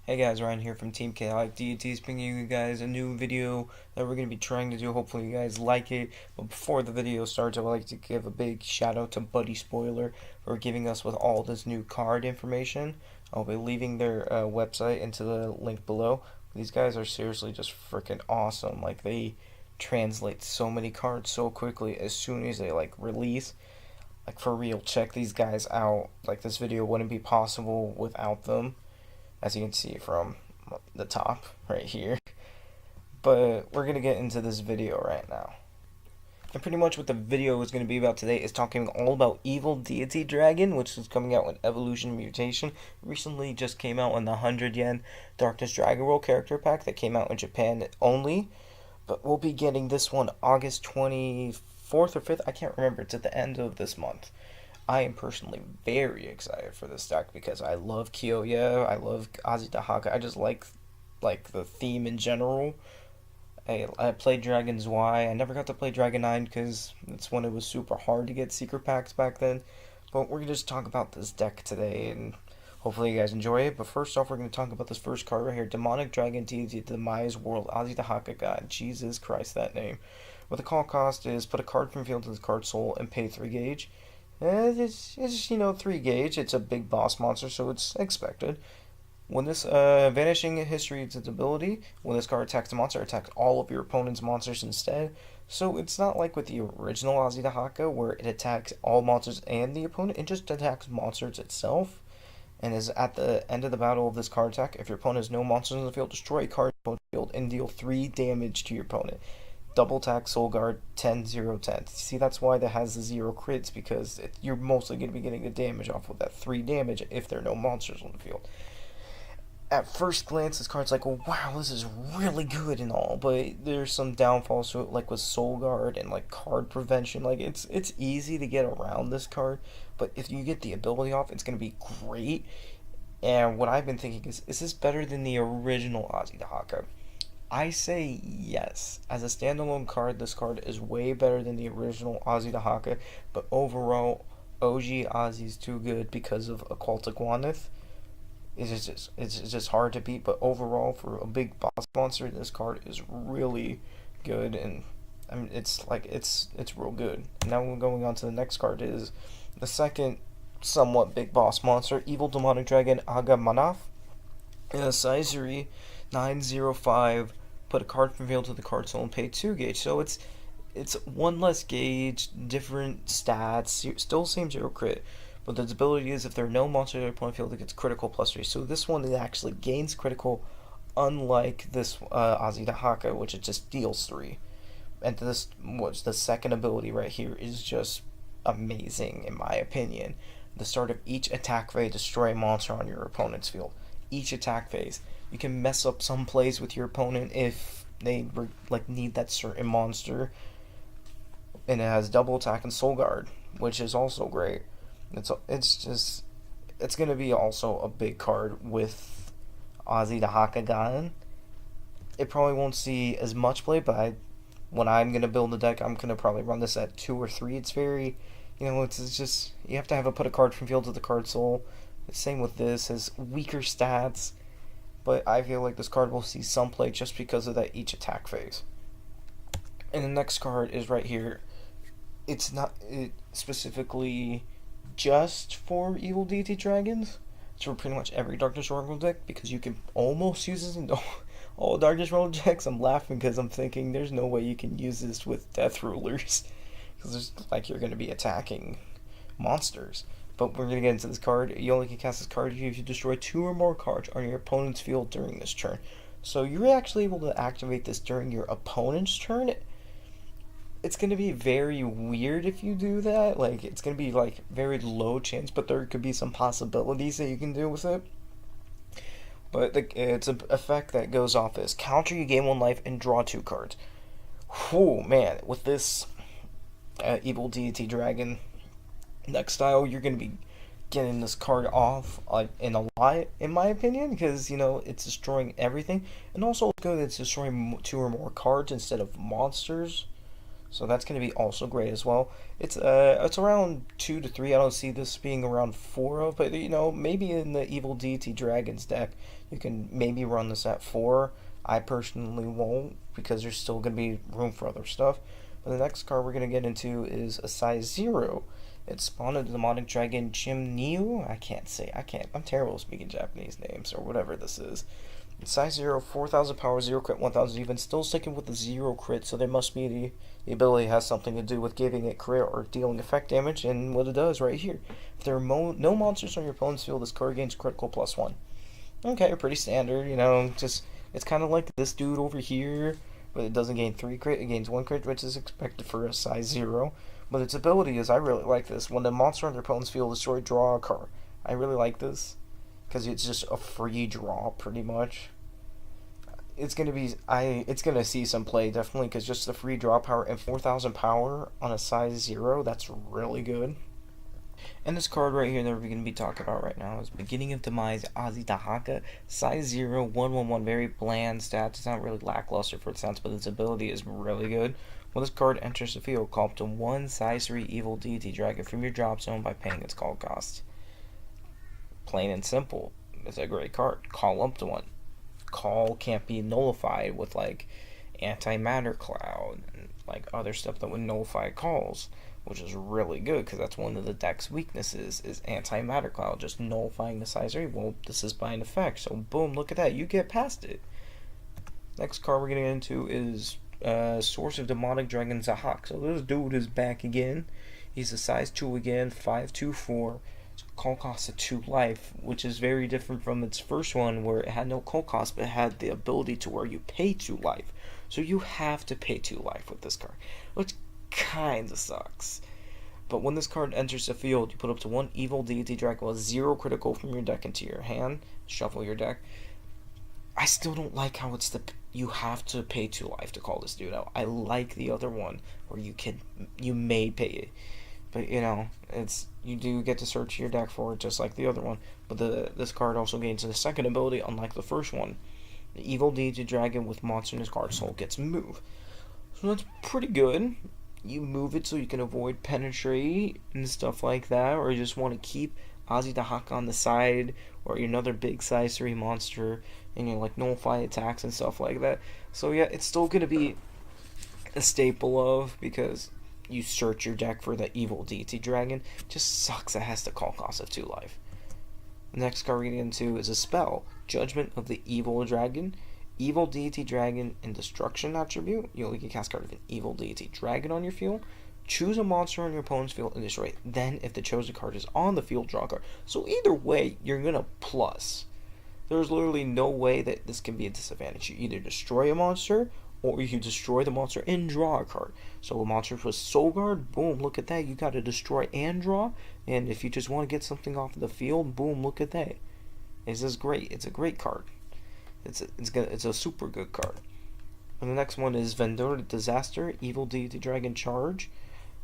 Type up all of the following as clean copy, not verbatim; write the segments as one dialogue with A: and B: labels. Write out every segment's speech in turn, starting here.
A: Hey guys, Ryan here from Team Chaotic Deities, bringing you guys a new video that we're going to be trying to do. Hopefully you guys like it. But before the video starts, I would like to give a big shout out to Buddy Spoiler for giving us with all this new card information. I'll be leaving their website into the link below. These guys are seriously just freaking awesome. Like, they translate so many cards so quickly as soon as they release. Like, for real, check these guys out. Like, this video wouldn't be possible without them, as you can see from the top right here. But we're gonna get into this video right now. And pretty much what the video is going to be about today is talking all about Evil Deity Dragon, which is coming out with Evolution Mutation. Recently just came out in the 100 yen Darkness Dragon World character pack that came out in Japan only. But we'll be getting this one August 24th or 5th. I can't remember. It's at the end of this month. I am personally very excited for this deck because I love Kiyoya, I love Azitahaka. I just like the theme in general. I played Dragon's Y. I never got to play Dragon 9 because it's when it was super hard to get secret packs back then. But we're going to just talk about this deck today, and hopefully you guys enjoy it. But first off, we're going to talk about this first card right here. Demonic Dragon Deity Demise World Azitahaka God. Jesus Christ, that name. What the call cost is put a card from field to the card soul and pay 3 gauge. It's 3 gauge. It's a big boss monster, so it's expected. When this Vanishing History is its ability, when this card attacks a monster, it attacks all of your opponent's monsters instead. So it's not like with the original Azitahaka, where it attacks all monsters and the opponent. It just attacks monsters itself. And is at the end of the battle of this card attack, if your opponent has no monsters in the field, destroy a card in the field and deal 3 damage to your opponent. Double attack, soul guard, 10, 0, 10. See, that's why that has the 0 crits, because you're mostly going to be getting the damage off of that 3 damage if there are no monsters on the field. At first glance, this card's like, well, wow, this is really good and all, but there's some downfalls to it, like with soul guard and like card prevention. Like, it's easy to get around this card, but if you get the ability off, it's going to be great. And what I've been thinking is this better than the original Azitahaka? I say yes. As a standalone card, this card is way better than the original Azitahaka, but overall, OG Ozzy's too good because of Occultic Waneth. It's just hard to beat, but overall, for a big boss monster, this card is really good, and I mean, it's real good. Now we're going on to the next card, is the second somewhat big boss monster, Evil Demonic Dragon Aga Manaf. In a size 3, 905, put a card from field to the card soul and pay 2 gauge. So it's 1 less gauge, different stats, still same 0 crit. But its ability is if there are no monsters in your opponent field, it gets critical +3. So this one, it actually gains critical, unlike this Azitahaka, which it just deals 3. And this, what's the second ability right here, is just amazing in my opinion. The start of each attack phase, destroy a monster on your opponent's field. Each attack phase, you can mess up some plays with your opponent if they need that certain monster. And it has double attack and soul guard, which is also great. It's gonna be also a big card with Azitahaka Gaen. It probably won't see as much play, but when I'm gonna build a deck, I'm gonna probably run this at 2 or 3. It's very, it's just, you have to have put a card from field to the card soul. The same with this, has weaker stats, but I feel like this card will see some play just because of that each attack phase. And the next card is right here. It's not specifically just for Evil Deity Dragons. It's for pretty much every Darkness Oracle deck, because you can almost use this in all Darkness Oracle decks. I'm laughing because I'm thinking there's no way you can use this with Death Rulers, because you're going to be attacking monsters. But we're going to get into this card. You only can cast this card if you destroy 2 or more cards on your opponent's field during this turn. So you're actually able to activate this during your opponent's turn. It's going to be very weird if you do that. It's going to be very low chance, but there could be some possibilities that you can do with it. But it's an effect that goes off as counter, you gain 1 life and draw 2 cards. Whew, man, with this Evil Deity Dragon deck style, you're going to be getting this card off in a lot, in my opinion, because it's destroying everything, and also it's good, it's destroying 2 or more cards instead of monsters. So that's going to be also great as well. It's around 2 to 3. I don't see this being around 4 of, but maybe in the Evil Deity Dragons deck, you can maybe run this at 4. I personally won't because there's still going to be room for other stuff. But the next card we're going to get into is a size 0. It's spawned a demonic dragon Chimneu. I'm terrible at speaking Japanese names or whatever this is. Size 0, 4,000 power, 0 crit, 1,000 defense. Still sticking with the 0 crit, so there must be the ability has something to do with giving it crit or dealing effect damage, and what it does right here. If there are no monsters on your opponent's field, this card gains critical +1. Okay, pretty standard, just it's kind of like this dude over here, but it doesn't gain 3 crit, it gains 1 crit, which is expected for a size 0. But its ability is, I really like this. When the monster on your opponent's field is destroyed, draw a card. I really like this because it's just a free draw pretty much. It's gonna see some play definitely because just the free draw power and 4,000 power on a size 0, that's really good. And this card right here that we're going to be talking about right now is Beginning of Demise Azidahaka, size 0, 1/1/1, very bland stats. It's not really lackluster for its stats, but its ability is really good. When this card enters the field, call up to 1 size 3 Evil Deity Dragon from your drop zone by paying its call cost. Plain and simple. It's a great card. Call up to 1. Call can't be nullified with like antimatter cloud and like other stuff that would nullify calls, which is really good because that's one of the deck's weaknesses is antimatter cloud, just nullifying the size 3. Well, this is by an effect, so boom, look at that, you get past it. Next card we're getting into is Source of Demonic Dragon Zahak. So this dude is back again. He's a size 2 again, 5/2/4. Call cost of 2 life, which is very different from its first one where it had no call cost but it had the ability to where you pay 2 life. So you have to pay 2 life with this card, which kinda sucks. But when this card enters the field, you put up to 1 Evil Deity Dragon with 0 critical from your deck into your hand. Shuffle your deck. I still don't like how you have to pay 2 life to call this dude out. I like the other one where you may pay it. But you do get to search your deck for it just like the other one. But this card also gains a second ability, unlike the first one. The Evil Deity Dragon with monster in his card soul gets moved. So that's pretty good. You move it so you can avoid penetrate and stuff like that, or you just want to keep Azidahaka on the side, or you're another big size 3 monster, and you like nullify attacks and stuff like that. So yeah, it's still gonna be a staple of because you search your deck for the Evil Deity Dragon. Just sucks it has the call cost of 2 life. The next card we're getting into is a spell, Judgment of the Evil Dragon. Evil Deity Dragon and Destruction attribute. You only can cast card of an Evil Deity Dragon on your field. Choose a monster on your opponent's field and destroy it. Then, if the chosen card is on the field, draw a card. So either way, you're gonna plus. There's literally no way that this can be a disadvantage. You either destroy a monster, or you destroy the monster and draw a card. So a monster with Soul Guard, boom, look at that. You got to destroy and draw. And if you just want to get something off the field, boom, look at that. This is great. It's a great card. It's a super good card. And the next one is Vendor Disaster, Evil Deity Dragon Charge.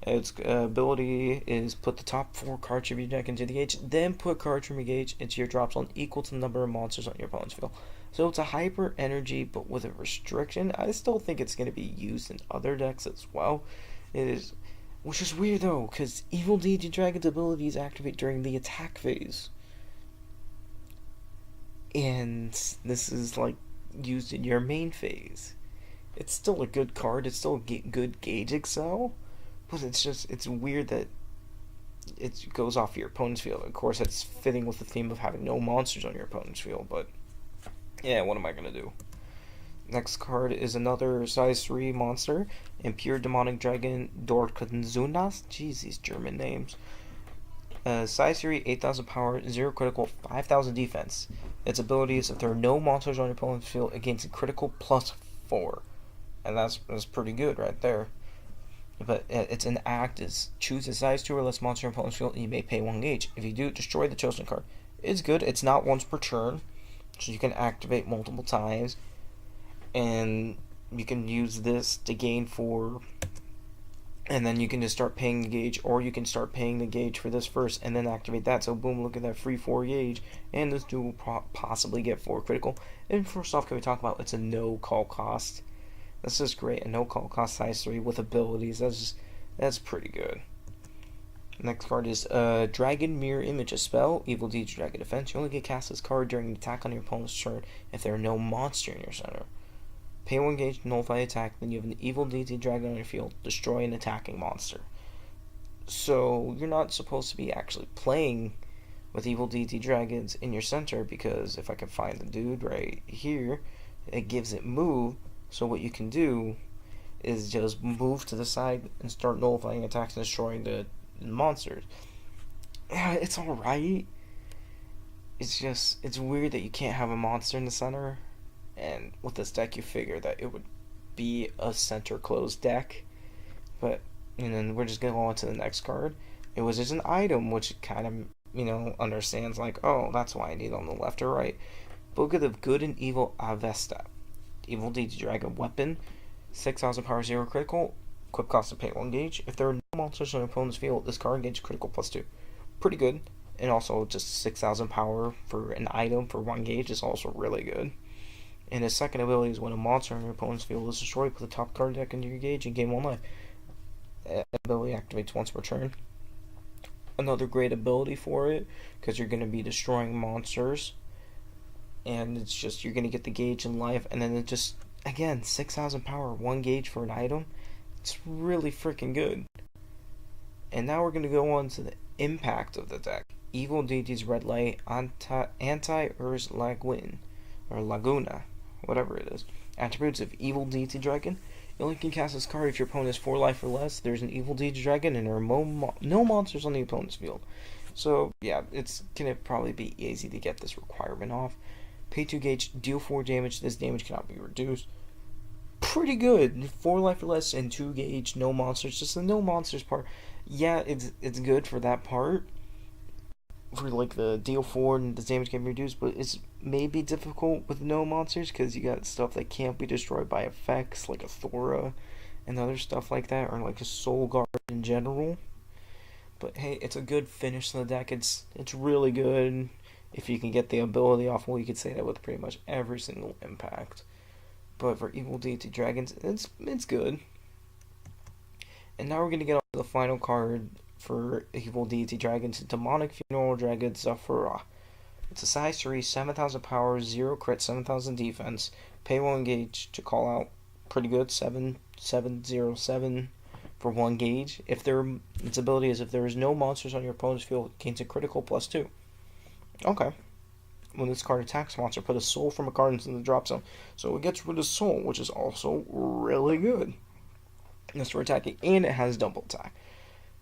A: Its ability is put the top 4 cards from your deck into the gauge, then put cards from your gauge into your drop zone equal to the number of monsters on your opponent's field. So it's a hyper energy, but with a restriction. I still think it's going to be used in other decks as well. It is, which is weird though, because Evil Deity Dragon's abilities activate during the attack phase, and this is like used in your main phase. It's still a good card. It's still a good gauge excel. But it's weird that it goes off your opponent's field. Of course, it's fitting with the theme of having no monsters on your opponent's field, but yeah, what am I going to do? Next card is another size 3 monster, Impure Demonic Dragon Dorkanzunas. Jeez, these German names. Size 3, 8,000 power, 0 critical, 5,000 defense. Its ability is if there are no monsters on your opponent's field, it gains a critical +4. And that's pretty good right there. But it's an act is choose a size 2 or less monster in opponent's field and you may pay 1 gauge. If you do, destroy the chosen card. It's good. It's not once per turn, so you can activate multiple times, and you can use this to gain 4, and then you can just start paying the gauge, or you can start paying the gauge for this first and then activate that. So boom, look at that free 4 gauge, and this dude will possibly get 4 critical. And first off, can we talk about it's a no call cost? That's just great. A no-call cost size 3 with abilities. That's pretty good. Next card is Dragon Mirror Image, a spell, Evil Deity Dragon Defense. You only get cast this card during an attack on your opponent's turn if there are no monster in your center. Pay 1 gauge, nullify attack, then you have an Evil Deity Dragon on your field. Destroy an attacking monster. So you're not supposed to be actually playing with Evil Deity Dragons in your center, because if I can find the dude right here, it gives it move. So what you can do is just move to the side and start nullifying attacks and destroying the monsters. Yeah, it's alright. It's weird that you can't have a monster in the center, and with this deck you figure that it would be a center closed deck. But, and then we're just gonna go on to the next card. It was just an item, which kind of, understands, like, oh, that's why I need it on the left or right. Book of the Good and Evil Avesta. Evil Deity Dragon weapon, 6,000 power, 0 critical, quick cost to pay 1 gauge. If there are no monsters on your opponent's field, this card gains critical +2. Pretty good. And also just 6,000 power for an item for 1 gauge is also really good. And his second ability is when a monster on your opponent's field is destroyed, put the top card deck into your gauge and gain 1 life. Ability activates once per turn. Another great ability for it, because you're going to be destroying monsters. And it's just, you're going to get the gauge in life, and then it just, again, 6,000 power, 1 gauge for an item. It's really freaking good. And now we're going to go on to the impact of the deck. Evil Deity's Red Light, Anti-Ur's Laguna, or Laguna, whatever it is. Attributes of Evil Deity Dragon. You only can cast this card if your opponent has 4 life or less. There's an Evil Deity Dragon, and there are no monsters on the opponent's field. So, yeah, it's going to probably be easy to get this requirement off. Pay 2 gauge, deal 4 damage. This damage cannot be reduced. Pretty good. 4 life or less and 2 gauge, no monsters. Just the no monsters part. Yeah, it's good for that part. For like the deal 4 and the damage can be reduced, but it's maybe difficult with no monsters because you got stuff that can't be destroyed by effects like a Thora and other stuff like that, or like a Soul Guard in general. But hey, it's a good finish to the deck. It's really good. If you can get the ability off, well, you could say that with pretty much every single impact. But for Evil Deity Dragons, it's good. And now we're gonna get on to the final card for Evil Deity Dragons, Demonic Funeral Dragon Zafura. It's a size 3, 7,000 power, 0 crit, 7,000 defense. Pay 1 gauge to call out. Pretty good, 7,707 for 1 gauge. Its ability is if there is no monsters on your opponent's field, it gains a critical +2. Okay. When this card attacks monster, put a soul from a card into the drop zone. So it gets rid of soul, which is also really good. That's for attacking, and it has double attack.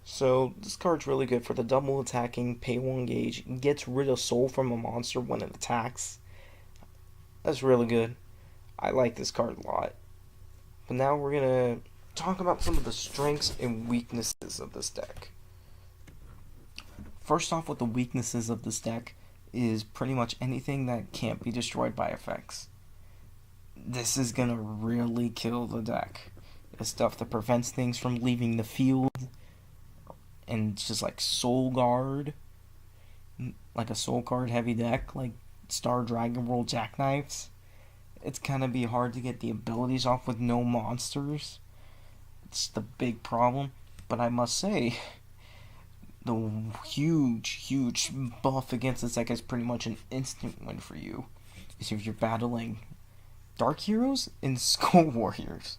A: So this card's really good for the double attacking, pay 1 gauge, gets rid of soul from a monster when it attacks. That's really good. I like this card a lot. But now we're going to talk about some of the strengths and weaknesses of this deck. First off, with the weaknesses of this deck is pretty much anything that can't be destroyed by effects. This is going to really kill the deck. The stuff that prevents things from leaving the field, and it's just like Soul Guard, like a Soul Guard heavy deck, like Star Dragon World Jackknives. It's gonna be hard to get the abilities off with no monsters. It's the big problem. But I must say, the huge buff against this deck is pretty much an instant win for you. Is if you're battling Dark Heroes and Skull Warriors.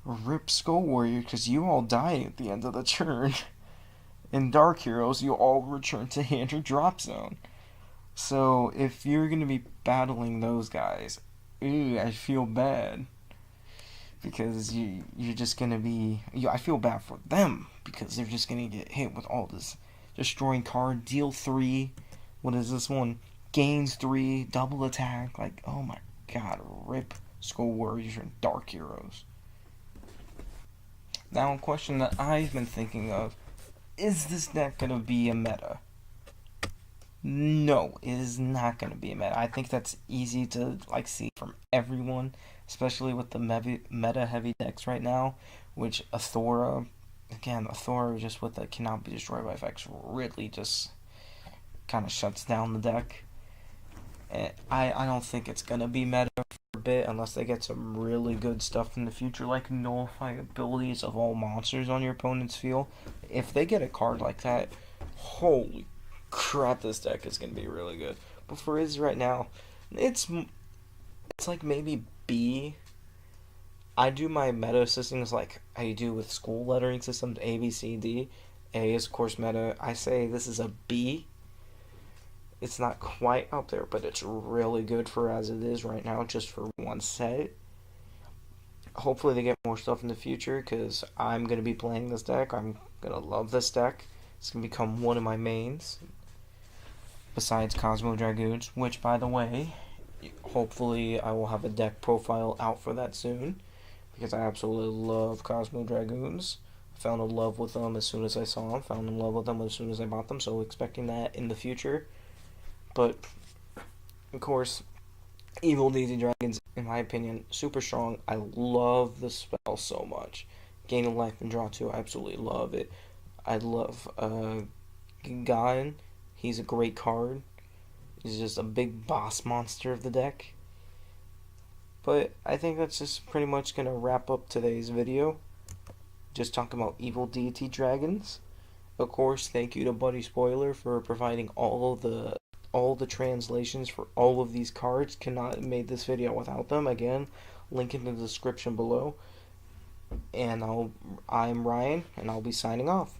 A: Rip Skull Warrior, because you all die at the end of the turn. In Dark Heroes, you all return to hand or drop zone. So, if you're going to be battling those guys, I feel bad. Because you're just going to be... I feel bad for them, because they're just going to get hit with all this destroying card. Deal 3. What is this one? Gains 3. Double attack. Like, oh my god. Rip Skull Warriors and Dark Heroes. Now, a question that I've been thinking of, is this deck going to be a meta? No, it is not going to be a meta. I think that's easy to see from everyone, especially with the meta-heavy decks right now, which Athora, again, Athora just with the cannot be destroyed by effects really just kind of shuts down the deck. I don't think it's going to be meta for bit unless they get some really good stuff in the future, like nullify abilities of all monsters on your opponent's field. If they get a card like that, holy crap, this deck is going to be really good. But for his right now, it's like maybe B. I do my meta systems like I do with school lettering systems, A, B, C, D. A is, of course, meta. I say this is a B. It's not quite up there, but it's really good for as it is right now, just for one set. Hopefully they get more stuff in the future, because I'm going to be playing this deck. I'm going to love this deck. It's going to become one of my mains, besides Cosmo Dragoons, which, by the way, hopefully I will have a deck profile out for that soon, because I absolutely love Cosmo Dragoons. Fell in love with them as soon as I saw them, found in love with them as soon as I bought them, so expecting that in the future. But, of course, Evil Deity Dragons, in my opinion, super strong. I love the spell so much. Gain a life and draw 2, I absolutely love it. I love Gain. He's a great card. He's just a big boss monster of the deck. But I think that's just pretty much going to wrap up today's video. Just talking about Evil Deity Dragons. Of course, thank you to Buddy Spoiler for providing all the translations for all of these cards. Cannot have made this video without them. Again, link in the description below. And I'm Ryan, and I'll be signing off.